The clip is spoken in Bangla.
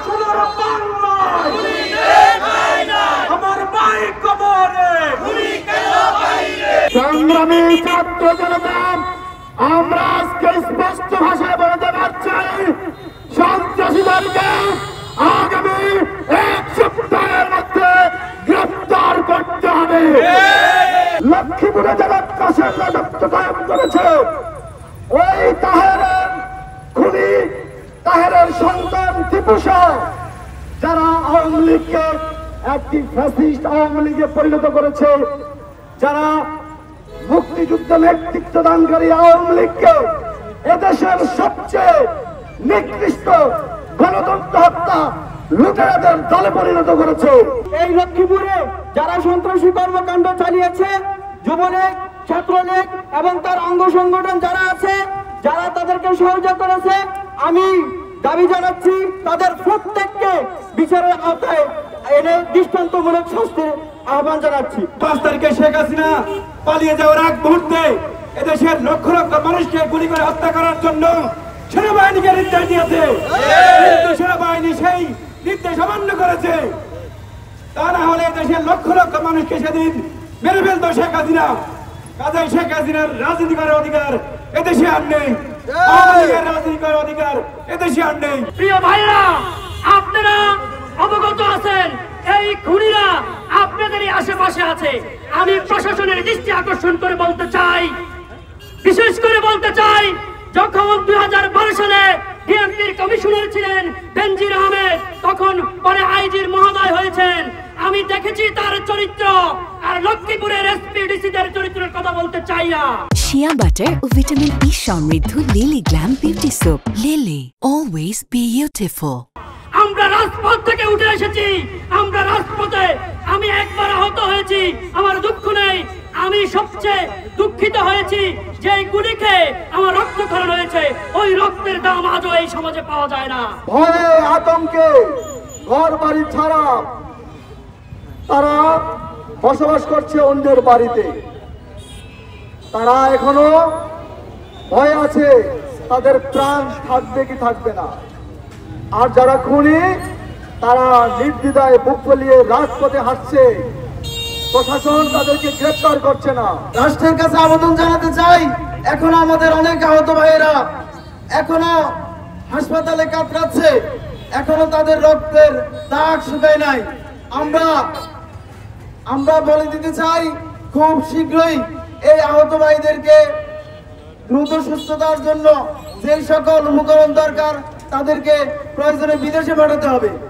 সোনার বাংলায় আমার ভাই কবরে সংগ্রামী ছাত্র জনতা, আমরা আজকে স্পষ্ট ভাষায় বলতে পারছি, সন্ত্রাসীদেরকে আগামী 1 সপ্তাহের মধ্যে গ্রেফতার করতে হবে। লক্ষ্মীপুরে যারা কাশের রাজত্ব কায়েম করেছে, ওই তাহেরের খুনি, তাহেরের সন্তান টিপু শাহ, যারা আওয়ামী লীগকে একটি ফ্যাসিস্ট আওয়ামী লীগে পরিণত করেছে, যারা মুক্তিযুদ্ধ নেতৃত্ব দানকারী আওয়ামী লীগকে এদেশের সবচেয়ে নিকৃষ্ট গণতন্ত্র হত্যা লুটেরাদের দলে পরিণত করেছে। এই লক্ষ্মীপুরে যারা সন্ত্রাসী কর্মকাণ্ড চালিয়েছে, যুবলীগ, ছাত্রলীগ এবং তার অঙ্গ সংগঠন যারা আছে, যারা তাদেরকে সহযোগিতা করেছে, আমি দাবি জানাচ্ছি তাদের প্রত্যেককে বিচারের আওতায় এনে দৃষ্টান্তমূলক শাস্তির আহ্বান জানাচ্ছি। 5 তারিখে শেখ হাসিনা পালিয়ে যাওয়ার আগ মুহূর্তে এদেশের লক্ষ লক্ষ মানুষকে গুলি করে হত্যা করার জন্য সেনাবাহিনীকে নির্দেশ দিয়েছে, কিন্তু সেনাবাহিনী সেই নির্দেশ অমান্য করেছে। তা না হলে দেশের লক্ষ লক্ষ মানুষকে সেদিন মেরে ফেলতো শেখ হাসিনা। কাজেই শেখ হাসিনার রাজনীতি করার অধিকার এদেশে আর নেই, রাজনীতি করার অধিকার এদেশে আর নেই। প্রিয় ভাইরা, আপনারা অবগত আছেন এই খুনিরা আপনাদেরই আশেপাশে আছে। আমি প্রশাসনের দৃষ্টি আকর্ষণ করে বলতে চাই, বিশেষ করে বলতে চাই, যখন 2012 সালে ডিএমপির কমিশনার ছিলেন বেনজির আহমেদ, তখন পরে আইজির মহোদয় হয়েছেন। আমি দেখেছি তার চরিত্র, আর লক্ষ্মীপুরের এসপিডিসিদের চরিত্রের কথা বলতে চাই না। শিয়া বাটার ও ভিটামিন ই সমৃদ্ধ lily glam beauty soap. Lily, always beautiful. আমরা রাজপথ থেকে উঠে এসেছি, আমরা রাজপথে। আমি একবার আহত হয়েছি, আমার দুঃখ নেই। আমি সবচেয়ে দুঃখিত হয়েছি যে গুলি খেয়ে আমার রক্তক্ষরণ হয়েছে। ওই রক্তের দাম আজও এই সমাজে পাওয়া যায় না। ভয়ে আতঙ্কে ঘর বাড়ি ছাড়া তারা বসবাস করছে অন্যের বাড়িতে। তারা এখনো ভয় আছে, তাদের প্রাণ থাকবে কি থাকবে না। আর যারা খুনি, তারা নির্দ্বিধায় বুক ফুলিয়ে রাজপথে হাঁটছে, প্রশাসন তাদেরকে গ্রেফতার করছে না। রাষ্ট্রের কাছে আবেদন জানাতে চাই, এখনো আমাদের অনেক আহত ভাইয়েরা এখনো হাসপাতালে কাতরাচ্ছে, এখনো তাদের রক্তের দাগ শুকায় নাই। আমরা বলে দিতে চাই, খুব শীঘ্রই এই আহত ভাইদেরকে দ্রুত সুস্থতার জন্য যে সকল উপকরণ দরকার তাদেরকে প্রয়োজনে বিদেশে পাঠাতে হবে।